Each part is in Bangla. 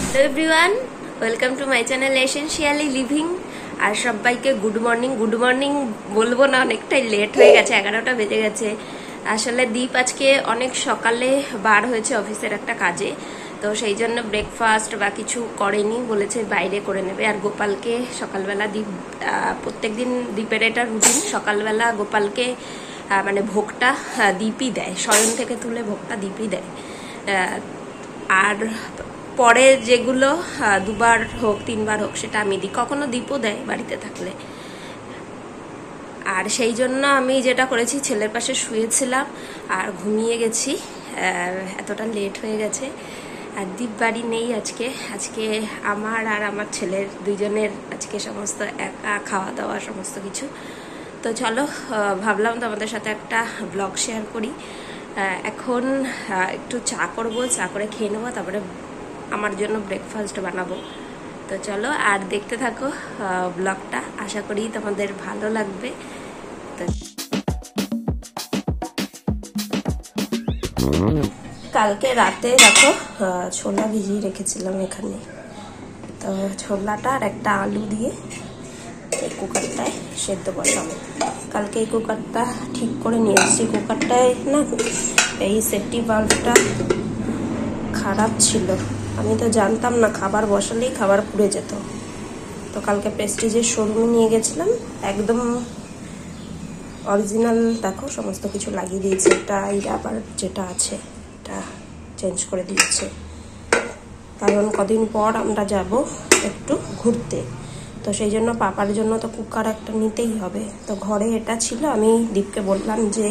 Hello everyone, welcome to my channel essentially living. আর সবাইকে গুড মর্নিং বলবো না, অনেকটাই লেট হয়ে গেছে, 11টা বেজে গেছে। আসলে দীপ আজকে অনেক সকালে বার হয়েছে অফিসের একটা কাজে, তো সেই জন্য ব্রেকফাস্ট বা কিছু করেনি, বলেছে বাইরে করে নেবে। আর গোপালকে সকালবেলা দীপ প্রত্যেকদিন দীপের এটা রুটিন, সকালবেলা গোপালকে মানে ভোগটা দীপই দেয়, শয়ন থেকে তুলে ভোগটা দীপই দেয়। আর পরে যেগুলো দুবার হোক 3বার হোক সেটা আমি দিই, কখনো দীপও দেয় বাড়িতে থাকলে। আর সেই জন্য আমি যেটা করেছি, ছেলের পাশে শুয়েছিলাম আর ঘুমিয়ে গেছি, এতটা লেট হয়ে গেছে। আর দীপ বাড়ি নেই আজকে আমার আর আমার ছেলের দুইজনের আজকে সমস্ত একা খাওয়া দাওয়া সমস্ত কিছু। তো চলো, ভাবলাম তোমাদের সাথে একটা ব্লগ শেয়ার করি। এখন একটু চা করবো, চা করে খেয়ে নেবো, তারপরে আমার জন্য ব্রেকফাস্ট বানাবো। তো চলো আর দেখতে থাকো ব্লগটা, আশা করি তোমাদের ভালো লাগবে। তো কালকে রাতে দেখো ছোলা ভিজিয়ে রেখেছিলাম এখানে, তো ছোলাটা আর একটা আলু দিয়ে এই কুকারটায় সেদ্ধ বসাবো। কালকে এই কুকারটা ঠিক করে নিয়ে এসেছি, কুকারটায় না এই সেফটি ভালভটা খারাপ ছিল, আমি তো জানতাম না, খাবার বসালেই খাবার পুড়ে যেত। তো কালকে প্রেস্টিজের শোরুমে নিয়ে গেছিলাম, একদম অরিজিনাল দেখো সমস্ত কিছু লাগিয়ে দিয়েছে। এটা এই রাবার যেটা আছে এটা চেঞ্জ করে দিয়েছে, কারণ কদিন পর আমরা যাব একটু ঘুরতে, তো সেই জন্য পাপার জন্য তো কুকার একটা নিতেই হবে। তো ঘরে এটা ছিল, আমি দীপকে বললাম যে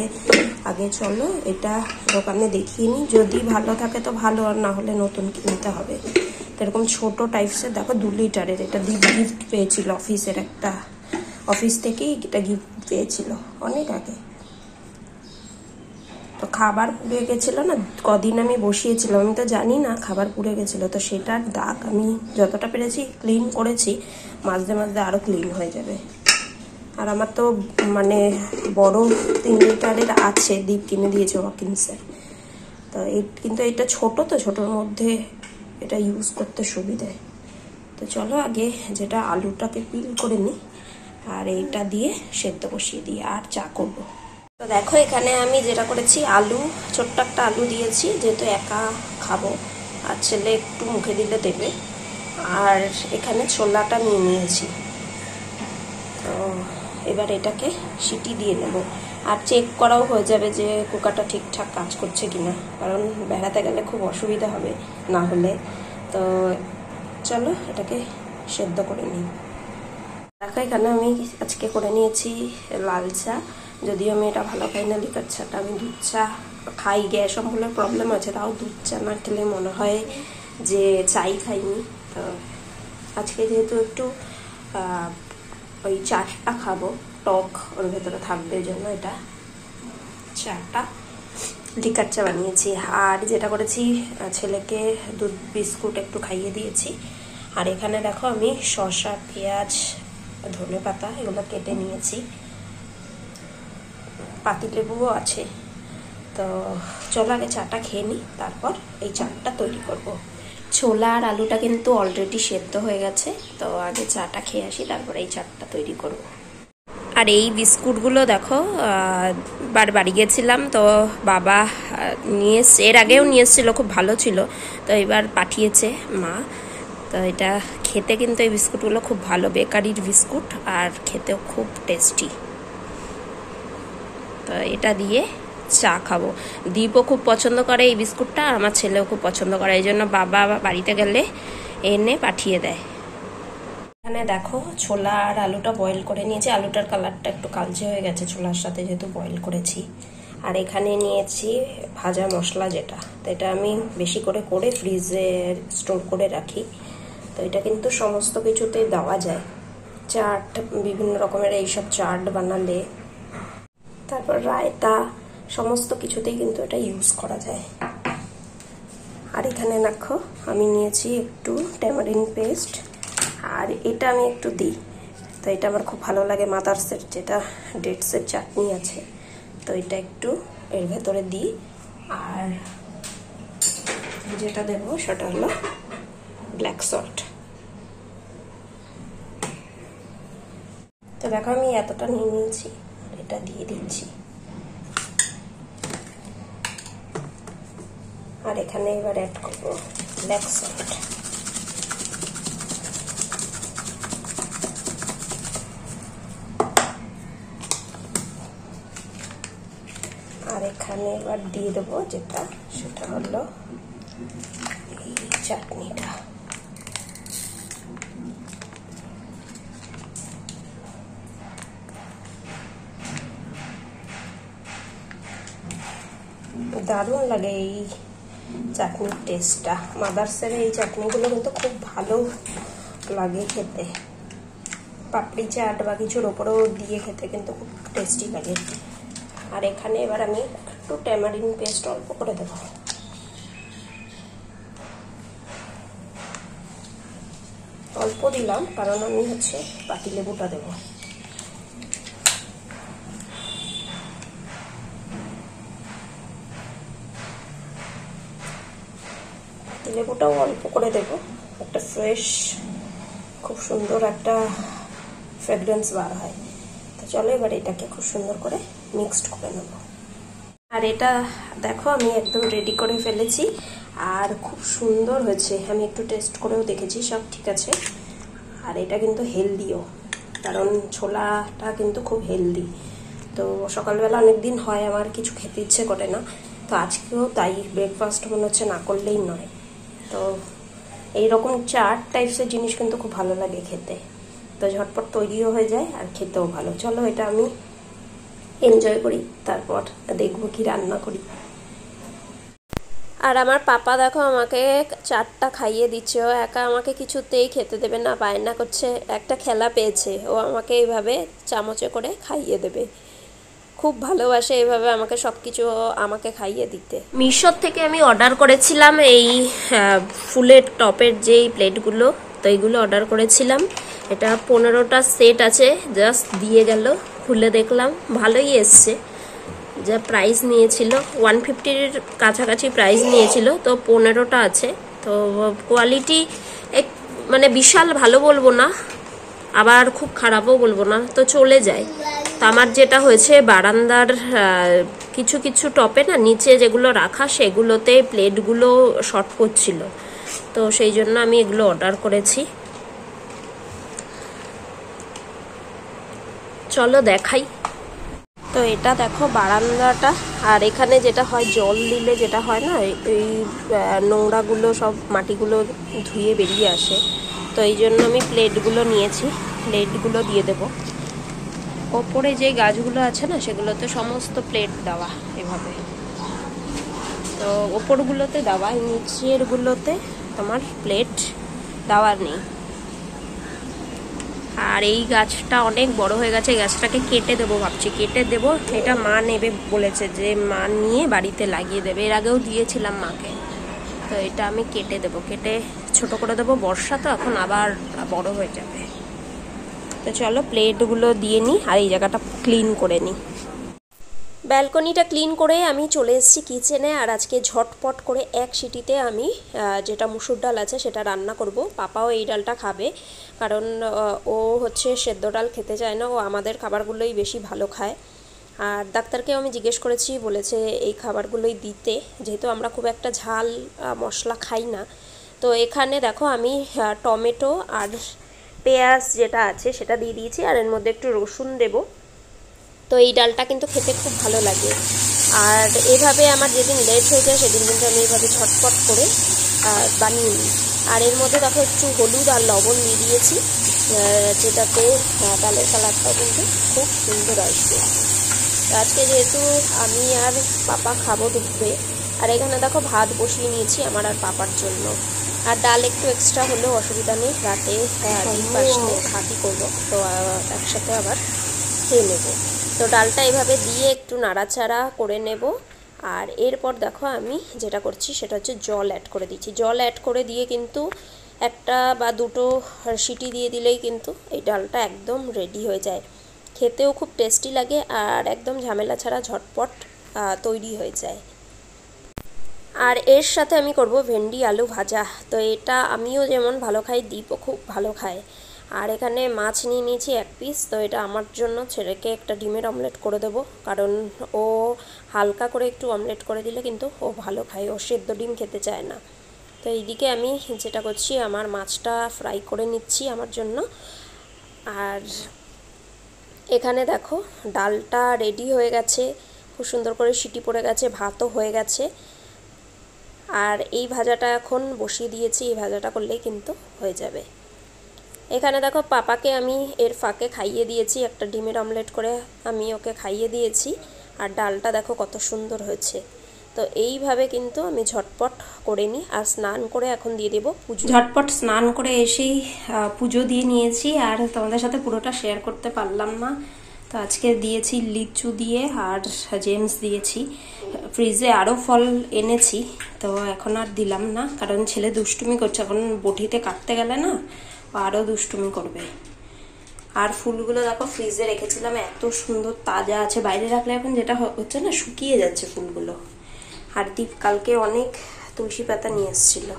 আগে চলো এটা দোকানে দেখিয়ে নিই, যদি ভালো থাকে তো ভালো, আর না হলে নতুন কিনতে হবে। তো এরকম ছোটো টাইপসের দেখো 2 লিটারের, এটা দীপ গিফট পেয়েছিল অফিসের একটা, অফিস থেকেই এটা গিফট পেয়েছিল অনেক আগে। তো খাবার পুড়ে গেছিলো না, কদিন আমি বসিয়েছিলাম, আমি তো জানি না খাবার পুড়ে গেছিলো, তো সেটার দাগ আমি যতটা পেরেছি ক্লিন করেছি, মাঝে মাঝে আরও ক্লিন হয়ে যাবে। আর আমার তো মানে বড় 3 লিটারের আছে, দীপ কিনে দিয়েছে ওয়াকিন্সের। তো কিন্তু এটা ছোট, তো ছোটোর মধ্যে এটা ইউজ করতে সুবিধে। তো চলো আগে যেটা আলুটাকে পিল করে নিই, আর এইটা দিয়ে সেদ্ধ বসিয়ে দিই আর চা করবো। তো দেখো এখানে আমি যেটা করেছি, আলু ছোট্ট একটা আলু দিয়েছি, যেহেতু একা খাবো আর ছেলে একটু মুখে দিলে দেবে। আর এখানে ছোলাটা নিয়ে নিয়েছি, তো এবার এটাকে সিটি দিয়ে নেব। আর চেক করাও হয়ে যাবে যে কুকারটা ঠিকঠাক কাজ করছে কিনা, কারণ বেড়াতে গেলে খুব অসুবিধা হবে না হলে। তো চলো এটাকে সেদ্ধ করে নিই। দেখো এখানে আমি আজকে করে নিয়েছি লাল চা, যদিও আমি এটা ভালো খাই না লিকার চাটা, আমি দুধ চা খাই, গ্যাস অম্বলের প্রবলেম আছে, তাও দুধ চা না খেলে মনে হয় যে চাই খাইনি। তো আজকে যেহেতু একটু ওই চাটা খাবো, টক ওর ভেতরে থাকবে, এই জন্য এটা চাটা লিকার চা বানিয়েছি। আর যেটা করেছি, ছেলেকে দুধ বিস্কুট একটু খাইয়ে দিয়েছি। আর এখানে দেখো আমি শসা, পেঁয়াজ, ধনে পাতা এগুলো কেটে নিয়েছি, পাতিলেবুও আছে। তো চলো আগে চাটা খেয়ে নিই, তারপর এই চাটা তৈরি করব। ছোলা আর আলুটা কিন্তু অলরেডি সেদ্ধ হয়ে গেছে, তো আগে চাটা খেয়ে আসি, তারপর এই চাটা তৈরি করব। আর এই বিস্কুটগুলো দেখো বাড়ি গেছিলাম, তো বাবা নিয়ে এর আগেও নিয়ে এসেছিলো, খুব ভালো ছিল, তো এবার পাঠিয়েছে মা। তো এটা খেতে কিন্তু এই বিস্কুটগুলো খুব ভালো, বেকারির বিস্কুট, আর খেতেও খুব টেস্টি। তো এটা দিয়ে চা খাবো, দীপও খুব পছন্দ করে এই বিস্কুটটা, আর আমার ছেলেও খুব পছন্দ করে, এই জন্য বাবা বাড়িতে গেলে এনে পাঠিয়ে দেয়। এখানে দেখো ছোলা আর আলুটা বয়েল করে নিয়েছি, আলুটার কালারটা একটু কালচে হয়ে গেছে ছোলার সাথে যেহেতু বয়েল করেছি। আর এখানে নিয়েছি ভাজা মশলা, যেটা তো এটা আমি বেশি করে ফ্রিজে স্টোর করে রাখি। তো এটা কিন্তু সমস্ত কিছুতেই দেওয়া যায়, চাট, বিভিন্ন রকমের এইসব চাট বানালে, তারপর রায়তা, সমস্ত কিছুতেই কিন্তু এটা ইউজ করা যায়। আর এখানে দেখো আমি নিয়েছি একটু ট্যামারিন পেস্ট, আর এটা আমি একটু দিই, তো এটা আমার খুব ভালো লাগে, মাদার্সের যেটা ডেটসের চাটনি আছে, তো এটা একটু এর ভেতরে দিই। আর যেটা দেবো সেটা হলো ব্ল্যাক সল্ট। তো দেখো আমি এতটা নিয়ে নিয়েছি, এটা দিয়ে দিচ্ছি। আর এখানে এবার অ্যাড করবো ব্ল্যাক সল্ট। আর এখানে এবার দিয়ে দেবো যেটা, সেটা হলো এই চাটনিটা। দারুণ লাগে এই চাটনির টেস্টটা। মাদার্সের এই চাটনিগুলো কিন্তু খুব ভালো লাগে খেতে, পাপড়ি চাট বা কিছুর ওপরেও দিয়ে খেতে কিন্তু খুব টেস্টি লাগে। আর এখানে এবার আমি একটু ট্যামারিন পেস্ট অল্প করে দেবো। অল্প দিলাম কারণ আমি হচ্ছে পাতিলেবুটা দেবো। লেবুটাও অল্প করে দেবো, একটা ফ্রেশ খুব সুন্দর একটা ফ্রেগরেন্স বার হয়। তো চলো এবার এটাকে খুব সুন্দর করে মিক্সড করে নেব। আর এটা দেখো আমি একদম রেডি করে ফেলেছি, আর খুব সুন্দর হয়েছে। আমি একটু টেস্ট করেও দেখেছি, সব ঠিক আছে। আর এটা কিন্তু হেলদিও, কারণ ছোলাটা কিন্তু খুব হেলদি। তো সকালবেলা অনেক দিন হয় আমার কিছু খেতে ইচ্ছে করে না, তো আজকেও তাই ব্রেকফাস্ট মনে হচ্ছে না করলেই নয়। তো এইরকম চাট টাইপসের জিনিস কিন্তু খুব ভালো লাগে খেতে, তো ঝটপট তৈরিও হয়ে যায় আর খেতেও ভালো। চলো এটা আমি এনজয় করি, তারপর দেখবো কি রান্না করি। আর আমার পাপা দেখো আমাকে চাটটা খাইয়ে দিচ্ছে। ও একা আমাকে কিছুতেই খেতে দেবে না, বায়না করছে, একটা খেলা পেয়েছে, ও আমাকে এইভাবে চামচে করে খাইয়ে দেবে। খুব ভালোবাসে এইভাবে আমাকে সব কিছু আমাকে খাইয়ে দিতে। মিশোর থেকে আমি অর্ডার করেছিলাম এই ফুলের টপের যেই প্লেটগুলো, তো এইগুলো অর্ডার করেছিলাম। এটা 15টা সেট আছে, জাস্ট দিয়ে গেল, খুলে দেখলাম ভালোই এসছে। যা প্রাইস নিয়েছিল 150-এর কাছাকাছি প্রাইস নিয়েছিল, তো 15টা আছে। তো কোয়ালিটি মানে বিশাল ভালো বলবো না, আবার খুব খারাপও বলবো না, তো চলে যায়। তো আমার যেটা হয়েছে বারান্দার কিছু কিছু টপে না নিচে যেগুলো রাখা সেগুলোতে প্লেটগুলো শর্ট করছিল, তো সেই জন্য আমি এগুলো অর্ডার করেছি। চলো দেখাই। তো এটা দেখো বারান্দাটা, আর এখানে যেটা হয় জল দিলে যেটা হয় না, এই নোংরাগুলো সব মাটিগুলো ধুয়ে বেরিয়ে আসে, তো এই জন্য আমি প্লেটগুলো নিয়েছি। প্লেটগুলো দিয়ে দেব। ওপরে যে গাছগুলো আছে না সেগুলোতে সমস্ত প্লেট দেওয়া এভাবে, তো ওপরগুলোতে দেওয়া, নিচেরগুলোতে তোমার প্লেট দেওয়া নেই। আর এই গাছটা অনেক বড় হয়ে গেছে, গাছটাকে কেটে দেবো ভাবছি, কেটে দেবো। এটা মা নেবে বলেছে, যে মা নিয়ে বাড়িতে লাগিয়ে দেবে, এর আগেও দিয়েছিলাম মাকে। তো এটা আমি কেটে দেবো, কেটে ছোট করে দেবো। বর্ষা তো এখন আবার বড় হয়ে যাবে। তো চলো প্লেটগুলো দিয়ে নিই আর এই জায়গাটা ক্লিন করে নিই। ব্যালকনিটা ক্লিন করে আমি চলে এসেছি কিচেনে। আর আজকে ঝটপট করে এক সিটিতে আমি যেটা মুসুর ডাল আছে সেটা রান্না করব। পাপাও এই ডালটা খাবে, কারণ ও হচ্ছে সেদ্ধ ডাল খেতে চায় না, ও আমাদের খাবারগুলোই বেশি ভালো খায়। আর ডাক্তারকে আমি জিজ্ঞেস করেছি, বলেছে এই খাবারগুলোই দিতে, যেহেতু আমরা খুব একটা ঝাল মশলা খাই না। তো এখানে দেখো আমি টমেটো আর পেঁয়াজ যেটা আছে সেটা দিয়ে দিয়েছি, আর এর মধ্যে একটু রসুন দেবো। তো এই ডালটা কিন্তু খেতে খুব ভালো লাগে। আর এভাবে আমার যেদিন লেট হয়ে যায় সেদিন কিন্তু আমি এইভাবে ঝটপট করে বানিয়ে নিই। আর এর মধ্যে দেখো একটু হলুদ আর লবণ দিয়ে দিয়েছি, যেটাতে ডালের কালারটাও কিন্তু খুব সুন্দর আসবে। আজকে যেহেতু আমি আর পাপা খাবো দুপুরে, আর এখানে দেখো ভাত বসিয়ে নিয়েছি আমার আর পাপার জন্য। আর ডাল একটু এক্সট্রা হলেও অসুবিধা নেই, রাতে ডিম আসলে ভাতই করবো, তো একসাথে আবার খেয়ে নেবো। তো ডালটা এভাবে দিয়ে একটু নাড়াচাড়া করে নেব। আর এরপর দেখো আমি যেটা করছি সেটা হচ্ছে জল অ্যাড করে দিচ্ছি। জল অ্যাড করে দিয়ে কিন্তু একটা বা দুটো সিটি দিয়ে দিলেই কিন্তু এই ডালটা একদম রেডি হয়ে যায়। খেতেও খুব টেস্টি লাগে আর একদম ঝামেলা ছাড়া ঝটপট তৈরি হয়ে যায়। আর এর সাথে আমি করব ভেন্ডি আলু ভাজা। তো এটা আমিও যেমন ভালো খাই, দীপও খুব ভালো খায়। আর এখানে মাছ নিয়ে নিয়েছি 1 পিস। তো এটা আমার জন্য, ছেলেকে একটা ডিমের অমলেট করে দেবো, কারণ ও হালকা করে একটু অমলেট করে দিলে কিন্তু ও ভালো খায়, ও সেদ্ধ ডিম খেতে চায় না। তো এইদিকে আমি যেটা করছি, আমার মাছটা ফ্রাই করে নিচ্ছি আমার জন্য। আর এখানে দেখো ডালটা রেডি হয়ে গেছে, খুব সুন্দর করে সিটি পড়ে গেছে, ভাতও হয়ে গেছে। আর এই ভাজাটা এখন বসিয়ে দিয়েছি, এই ভাজাটা করলেই কিন্তু হয়ে যাবে। এখানে দেখো পাপাকে আমি এর ফাঁকে খাইয়ে দিয়েছি, একটা ডিমের অমলেট করে আমি ওকে খাইয়ে দিয়েছি। আর ডালটা দেখো কত সুন্দর হয়েছে। তো এইভাবে কিন্তু আমি ঝটপট করে নিই। আর স্নান করে এখন দিয়ে দেবো পুজো। ঝটপট স্নান করে এসেই পুজো দিয়ে নিয়েছি, আর তোমাদের সাথে পুরোটা শেয়ার করতে পারলাম না। তো আজকে দিয়েছি লিচু দিয়ে আর জেমস দিয়েছি। ফ্রিজে আরও ফল এনেছি, তো এখন আর দিলাম না, কারণ ছেলে দুষ্টুমি করছে। এখন বটিতে কাটতে গেলে না আরও দুষ্টুমি করবে। আর ফুলগুলো দেখো ফ্রিজে রেখেছিলাম, এত সুন্দর তাজা আছে। বাইরে রাখলে এখন যেটা হচ্ছে না, শুকিয়ে যাচ্ছে ফুলগুলো। আর দীপ কালকে অনেক তুলসী পাতা নিয়ে এসেছিল,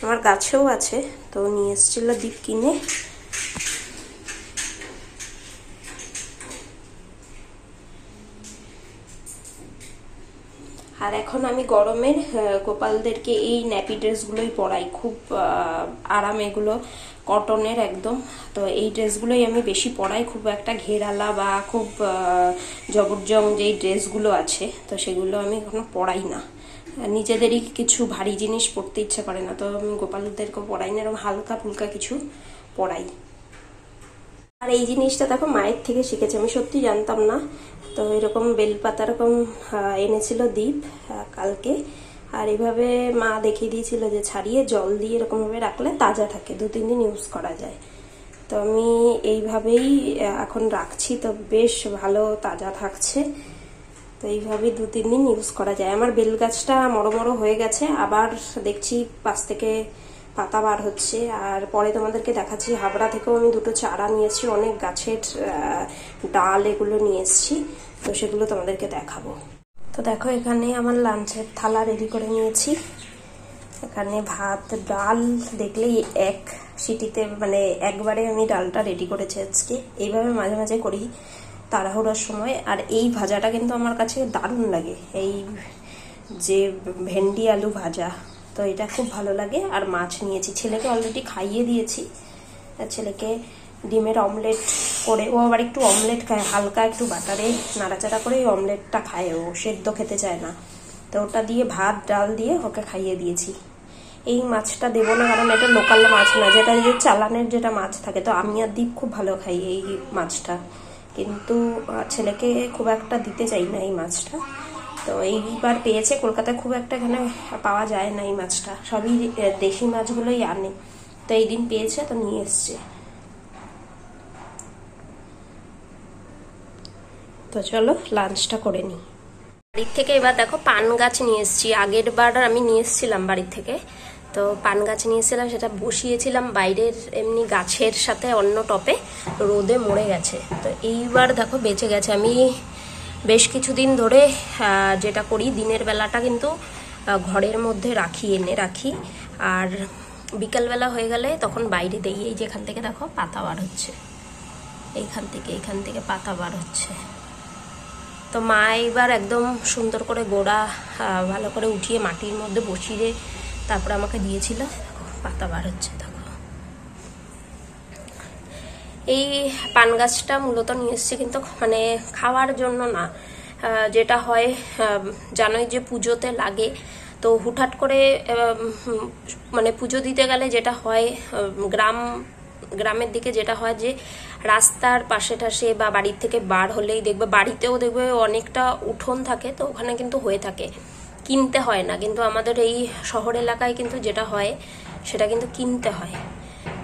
আমার গাছেও আছে, তো নিয়ে এসেছিল দীপ কিনে। আর এখন আমি গরমের গোপালদেরকে এই ন্যাপি ড্রেসগুলোই পরাই, খুব আরাম, এগুলো কটনের একদম। তো এই ড্রেসগুলোই আমি বেশি পরাই, খুব একটা ঘেরালা বা খুব জবরজং যেই ড্রেসগুলো আছে, তো সেগুলো আমি এখনো পরাই না। নিজেদেরই কিছু ভারী জিনিস পরতে ইচ্ছা করে না, তো আমি গোপালদেরকেও পরাই না, এরকম হালকা ফুলকা কিছু পরাই। আর এই জিনিসটা দেখো মায়ের থেকে শিখেছি, আমি সত্যি জানতাম না। তো এরকম বেলপাতা এরকম এনেছিল দীপ কালকে, আর এইভাবে মা দেখিয়ে দিয়েছিল যে ছাড়িয়ে জল দিয়ে এরকমভাবে রাখলে তাজা থাকে, 2-3 দিন ইউজ করা যায়। তো আমি এইভাবেই এখন রাখছি, তো বেশ ভালো তাজা থাকছে। তো এইভাবেই 2-3 দিন ইউজ করা যায়। আমার বেল গাছটা মরো হয়ে গেছে, আবার দেখছি পাশ থেকে পাতা বার হচ্ছে। আর পরে তোমাদেরকে দেখাচ্ছি, হাবড়া থেকেও আমি 2টো চারা নিয়েছি, অনেক গাছের ডাল এগুলো নিয়ে এসেছি, তো সেগুলো তোমাদেরকে দেখাবো। তো দেখো এখানে আমার লাঞ্চের থালা রেডি করে নিয়েছি। এখানে ভাত ডাল দেখলেই এক সিটিতে, মানে একবারে আমি ডালটা রেডি করেছি আজকে। এইভাবে মাঝে মাঝে করি তাড়াহুড়োর সময়। আর এই ভাজাটা কিন্তু আমার কাছে দারুণ লাগে, এই যে ভেন্ডি আলু ভাজা, তো এটা খুব ভালো লাগে। আর মাছ নিয়েছি, ছেলেকে অলরেডি খাইয়ে দিয়েছি। আর ছেলেকে ডিমের অমলেট করে, ও আবার একটু অমলেট খায়, হালকা একটু বাটারে নাড়াচাড়া করে এই অমলেটটা খায়, ও সেদ্ধ খেতে চায় না। তো ওটা দিয়ে ভাত ডাল দিয়ে ওকে খাইয়ে দিয়েছি। এই মাছটা দেবো না, কারণ এটা লোকাল মাছ না, যেটা যে চালানের যেটা মাছ থাকে। তো আমি আর দীপ খুব ভালো খাই এই মাছটা, কিন্তু ছেলেকে খুব একটা দিতে চাই না এই মাছটা। তো এইবার পেয়েছে, কলকাতায় খুব একটা এখানে পাওয়া যায় না এই মাছটা, সবই দেশি মাছগুলোই আনে। তো এই দিন পেয়েছে, তো নিয়ে এসছে। তো চলো লাঞ্চটা করে নিই। বাড়ির থেকে এবার দেখো পান গাছ নিয়ে এসেছি। আগের বার আমি নিয়ে এসেছিলাম বাড়ির থেকে, তো পান গাছ নিয়ে এসেছিলাম, সেটা বসিয়েছিলাম বাইরের এমনি গাছের সাথে অন্য টপে, রোদে মরে গেছে। তো এইবার দেখো বেঁচে গেছে। আমি বেশ কিছুদিন ধরে যেটা করি, দিনের বেলাটা কিন্তু ঘরের মধ্যে রাখি, এনে রাখি, আর বিকালবেলা হয়ে গেলে তখন বাইরে দিই। এই যেখান থেকে দেখো পাতা বার হচ্ছে, এইখান থেকে পাতা বার হচ্ছে। তো মা এইবার একদম সুন্দর করে গোড়া ভালো করে উঠিয়ে মাটির মধ্যে বসিয়ে তারপর আমাকে দিয়েছিল। পাতা বার হচ্ছে দেখো। এই পান গাছটা মূলত নিয়ে এসেছি কিন্তু মানে খাওয়ার জন্য না। যেটা হয় জানোই যে পুজোতে লাগে, তো হুটহাট করে মানে পুজো দিতে গেলে যেটা হয়, গ্রামের দিকে যেটা হয় যে রাস্তার পাশে টাশে বা বাড়ির থেকে বার হলেই দেখবে, বাড়িতেও দেখবে অনেকটা উঠোন থাকে, তো ওখানে কিন্তু হয়ে থাকে, কিনতে হয় না। কিন্তু আমাদের এই শহর এলাকায় কিন্তু যেটা হয় সেটা কিন্তু কিনতে হয়।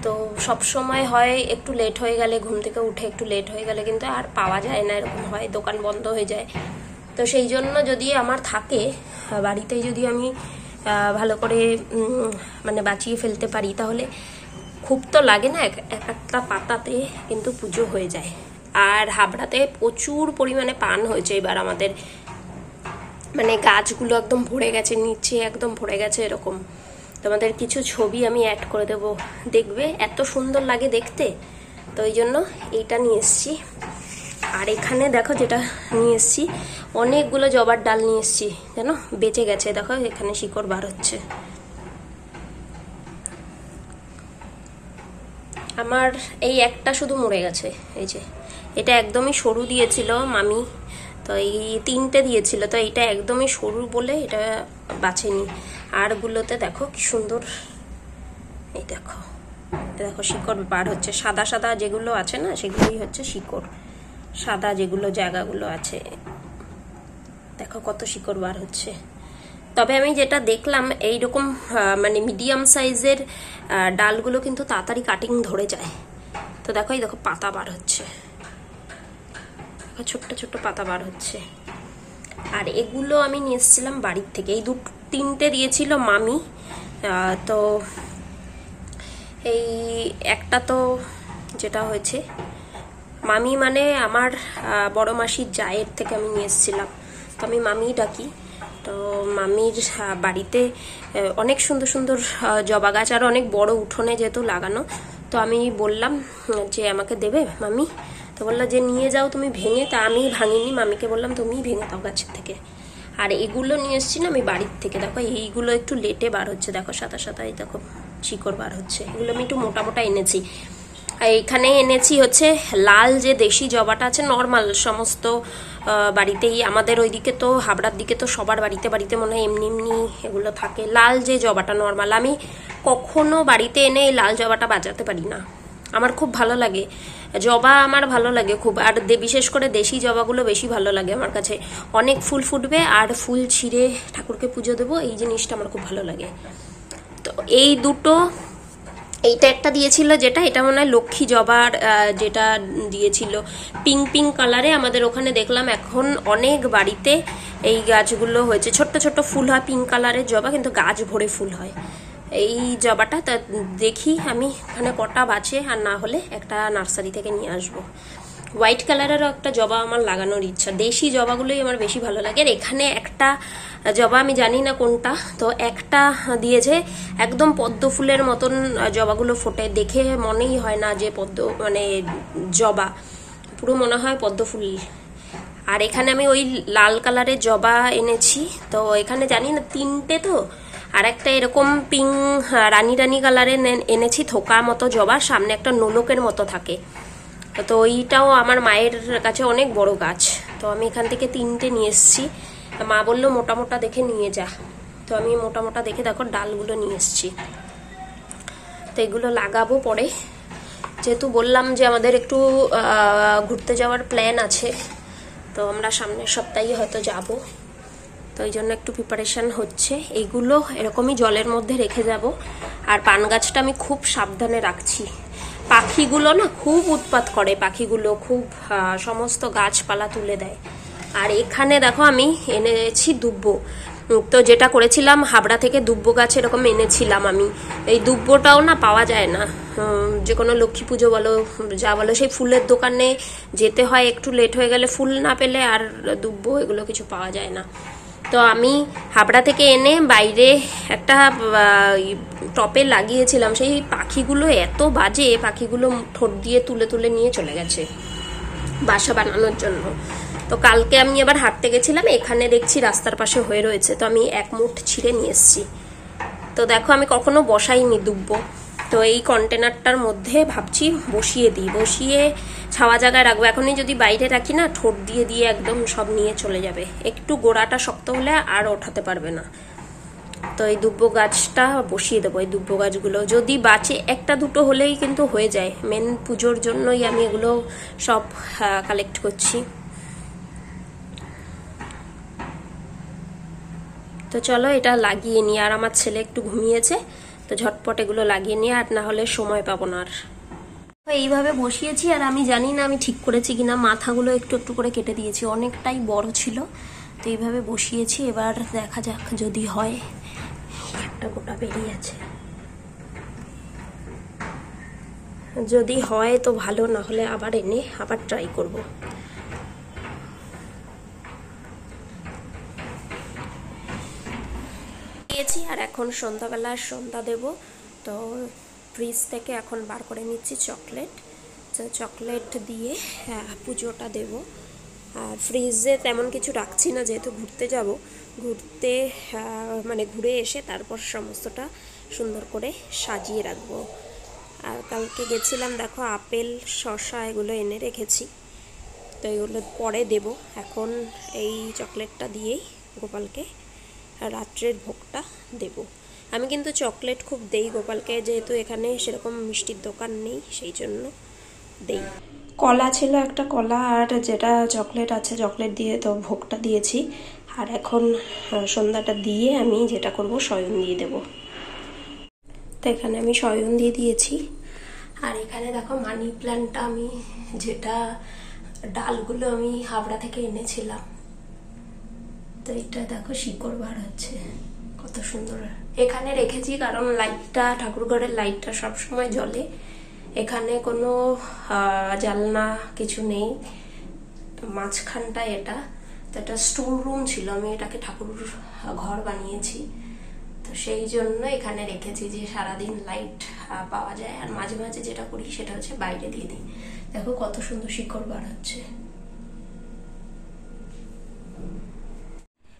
তো সব সময় হয় একটু লেট হয়ে গেলে, ঘুম থেকে উঠে একটু লেট হয়ে গেলে কিন্তু আর পাওয়া যায় না, এরকম হয়, দোকান বন্ধ হয়ে যায়। তো সেই জন্য যদি আমার থাকে বাড়িতেই, যদি আমি ভালো করে মানে বাঁচিয়ে ফেলতে পারি, তাহলে খুব তো লাগে না, একটা পাতাতে কিন্তু পুজো হয়ে যায়। আর হাবড়াতে প্রচুর পরিমাণে পান হয়েছে এবার আমাদের, মানে গাছগুলো একদম ভরে গেছে, নিচে একদম ভরে গেছে এরকম। তোমাদের কিছু ছবি আমি অ্যাড করে দেবো, দেখবে এত সুন্দর লাগে দেখতে। তো ওই জন্য এইটা নিয়ে এসছি। আর এখানে দেখো যেটা নিয়ে এসছি, অনেকগুলো জবার ডাল নিয়ে এসছি, জানো বেঁচে গেছে। দেখো এখানে শিকড় বার হচ্ছে। আমার এই একটা শুধু মরে গেছে, এই যে এটা একদমই সরু দিয়েছিল মামি, তো এই 3টে দিয়েছিল, তো এইটা একদমই সরু বলে এটা বাছেনি। আরগুলোতে দেখো কি সুন্দর, এই দেখো দেখো শিকড় বার হচ্ছে। সাদা সাদা যেগুলো আছে না, সেগুলোই হচ্ছে শিকড়। সাদা যেগুলো জায়গাগুলো আছে, দেখো কত শিকড় বার হচ্ছে। তবে আমি যেটা দেখলাম, এইরকম মানে মিডিয়াম সাইজের ডালগুলো কিন্তু তাড়াতাড়ি কাটিং ধরে যায়। তো দেখো এই দেখো পাতা বার হচ্ছে, ছোট্ট ছোট্ট পাতা বার হচ্ছে। আর এগুলো আমি নিয়ে এসেছিলাম বাড়ির থেকে, এই 3টে দিয়েছিল মামি। তো এই একটা তো যেটা হয়েছে, মামি মানে আমার বড় মাসির জায়ের থেকে আমি নিয়ে এসেছিলাম, তো আমি মামিই ডাকি। তো মামির বাড়িতে অনেক সুন্দর সুন্দর জবা গাছ, আর অনেক বড় উঠোনে যেহেতু লাগানো, তো আমি বললাম যে আমাকে দেবে মামি। তো বললো যে নিয়ে যাও তুমি ভেঙে। তা আমি ভাঙিনি, মামিকে বললাম তুমি ভেঙে দাও গাছের থেকে। আর এগুলো নিয়ে এসছি না আমি বাড়ির থেকে, দেখো এইগুলো একটু লেটে বার হচ্ছে, দেখো সাদা সাদা, এই দেখো শিকড় বার হচ্ছে। এগুলো আমি একটু মোটা মোটা এনেছি। এইখানে এনেছি হচ্ছে লাল যে দেশি জবাটা আছে, নর্মাল সমস্ত বাড়িতেই, আমাদের ওইদিকে তো হাবড়ার দিকে তো সবার বাড়িতে বাড়িতে মনে হয় এমনি এমনি এগুলো থাকে। লাল যে জবাটা নর্মাল, আমি কখনো বাড়িতে এনে এই লাল জবাটা বাজাতে পারি না, আমার খুব ভালো লাগে জবা, আমার ভালো লাগে খুব। আর বিশেষ করে দেশি জবাগুলো বেশি ভালো লাগে আমার কাছে, অনেক ফুল ফুটবে আর ফুল ছিঁড়ে ঠাকুরকে পুজো দেবো, এই জিনিসটা আমার খুব ভালো লাগে। তো এই দুটো, এইটা একটা দিয়েছিল যেটা, এটা মনে হয় লক্ষ্মী জবার যেটা দিয়েছিল পিঙ্ক পিঙ্ক কালারে। আমাদের ওখানে দেখলাম এখন অনেক বাড়িতে এই গাছগুলো হয়েছে, ছোট্ট ছোট্ট ফুল হয় পিঙ্ক কালারের জবা, কিন্তু গাছ ভরে ফুল হয় এই জবাটা। তা দেখি আমি এখানে কটা বাঁচে, আর না হলে একটা নার্সারি থেকে নিয়ে আসবো। হোয়াইট কালারেরও একটা জবা আমার লাগানোর ইচ্ছা, দেশি জবাগুলোই আমার বেশি ভালো লাগে। আর এখানে একটা জবা আমি জানি না কোনটা, তো একটা দিয়েছে একদম পদ্ম ফুলের মতন জবাগুলো ফোটে, দেখে মনেই হয় না যে পদ্ম মানে জবা, পুরো মনে হয় পদ্ম ফুল। আর এখানে আমি ওই লাল কালারের জবা এনেছি, তো এখানে জানি না 3টে, তো আর একটা এরকম পিঙ্ক রানী রানী কালারের এনেছি, থোকা মতো জবা, সামনে একটা নোলকের মতো থাকে। তো ওইটাও আমার মায়ের কাছে অনেক বড় গাছ, তো আমি এখান থেকে 3টে নিয়ে এসেছি। মা বললো মোটা মোটা দেখে নিয়ে যা, তো আমি মোটা মোটা দেখে দেখো ডালগুলো নিয়ে এসেছি। তো এগুলো লাগাবো পরে, যেহেতু বললাম যে আমাদের একটু ঘুরতে যাওয়ার প্ল্যান আছে, তো আমরা সামনের সপ্তাহে হয়তো যাব, তো ওই জন্য একটু প্রিপারেশান হচ্ছে। এইগুলো এরকমই জলের মধ্যে রেখে যাব। আর পান গাছটা আমি খুব সাবধানে রাখছি, পাখিগুলো না খুব উৎপাত করে, পাখিগুলো খুব সমস্ত গাছপালা তুলে দেয়। আর এখানে দেখো আমি এনেছি দুব্বো, তো যেটা করেছিলাম হাবড়া থেকে দুব্বো গাছ এরকম এনেছিলাম আমি, এই দুব্বোটাও না পাওয়া যায় না, যে কোনো লক্ষ্মী পুজো বলো যা বলো, সেই ফুলের দোকানে যেতে হয়, একটু লেট হয়ে গেলে ফুল না পেলে আর দুব্বো এগুলো কিছু পাওয়া যায় না। তো আমি হাবড়া থেকে এনে বাইরে একটা টপে লাগিয়েছিলাম, সেই পাখিগুলো এত বাজে, পাখিগুলো ঠোঁট দিয়ে তুলে তুলে নিয়ে চলে গেছে বাসা বানানোর জন্য। তো কালকে আমি আবার হাঁটতে গেছিলাম, এখানে দেখছি রাস্তার পাশে হয়ে রয়েছে, তো আমি এক মুঠ ছিঁড়ে নিয়ে এসেছি। তো দেখো আমি কখনো বসাইনি দুব্বো, তো এই কন্টেনারটার মধ্যে ভাবছি বসিয়ে দিই, বসিয়ে ছাওয়া জায়গায় রাখবো। এখনই যদি বাইরে রাখি না, ঠোঁট দিয়ে দিয়ে একদম সব নিয়ে চলে যাবে, একটু গোড়াটা শক্ত হলে আর ওঠাতে পারবে না। তো এই দুব্বো গাছটা বসিয়ে দেবো। এই দুব্বো গাছগুলো যদি বাঁচে, একটা দুটো হলেই কিন্তু হয়ে যায়, মেন পুজোর জন্যই আমি এগুলো সব কালেক্ট করছি। তো চলো এটা লাগিয়ে নিই, আর আমার ছেলে একটু ঘুমিয়েছে, তো ঝটপট এগুলো লাগিয়ে নিয়ে, আর না হলে সময় পাবো না আর। এইভাবে বসিয়েছি, আর আমি জানি না আমি ঠিক করেছি কিনা, মাথাগুলো একটু একটু করে কেটে দিয়েছি, অনেকটাই বড় ছিল, তো এইভাবে বসিয়েছি। এবার দেখা যাক যদি হয়, একটা গোটা বেরিয়ে আছে, যদি হয় তো ভালো, না হলে আবার এনে আবার ট্রাই করব। আর এখন সন্ধ্যাবেলা সন্ধ্যা দেব। তো ফ্রিজ থেকে এখন বার করে নিচ্ছি চকলেট, তো চকলেট দিয়ে পুজোটা দেব। আর ফ্রিজে তেমন কিছু রাখছি না, যেহেতু ঘুরতে যাব, ঘুরতে মানে ঘুরে এসে তারপর সমস্তটা সুন্দর করে সাজিয়ে রাখবো। আর কালকে গেছিলাম, দেখো আপেল শসা এগুলো এনে রেখেছি, তো এগুলো পরে দেব। এখন এই চকলেটটা দিয়েই গোপালকে রাত্রের ভোগটা দেব। আমি কিন্তু চকলেট খুব দেই গোপালকে, যেহেতু এখানে সেরকম মিষ্টির দোকান নেই, সেই জন্য দেই। কলা ছিল একটা, কলা আর যেটা চকলেট আছে, চকলেট দিয়ে তো ভোগটা দিয়েছি। আর এখন সন্ধ্যাটা দিয়ে আমি যেটা করব, শয়ন দিয়ে দেব। তো এখানে আমি শয়ন দিয়ে দিয়েছি। আর এখানে দেখো মানি প্ল্যান্টটা আমি, যেটা ডালগুলো আমি হাবড়া থেকে এনেছিলাম, তো এটা দেখো শিকড় বার হচ্ছে, কত সুন্দর। এখানে রেখেছি কারণ লাইটটা, ঠাকুরঘরের লাইটটা সবসময় জ্বলে। এখানে কোনো জানলা কিছু নেই, মাঝখানটা এটা, তো এটা স্টোর রুম ছিল, আমি এটাকে ঠাকুর ঘর বানিয়েছি, তো সেই জন্য এখানে রেখেছি যে সারাদিন লাইট পাওয়া যায়। আর মাঝে মাঝে যেটা করি সেটা হচ্ছে বাইরে দিয়ে দিই। দেখো কত সুন্দর শিকড় বার হচ্ছে।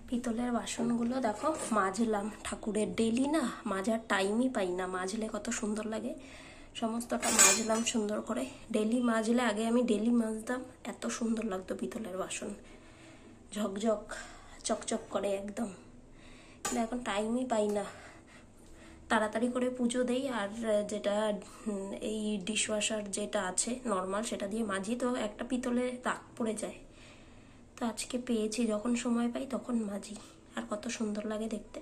পিতলের বাসনগুলো দেখো মাজলাম, ঠাকুরের ডেলি না মাজার টাইমই পাই না, মাজলে কত সুন্দর লাগে। সমস্তটা মাজলাম সুন্দর করে, ডেলি মাজলে, আগে আমি ডেলি মাজতাম, এত সুন্দর লাগতো পিতলের বাসন, ঝকঝক চকচক করে একদম। কিন্তু এখন টাইমই পাই না, তাড়াতাড়ি করে পুজো দেই। আর যেটা এই ডিশওয়াশার যেটা আছে নর্মাল, সেটা দিয়ে মাজি, তো একটা পিতলে দাগ পড়ে যায়। তো আজকে পেয়েছি, যখন সময় পাই তখন মাজি, আর কত সুন্দর লাগে দেখতে।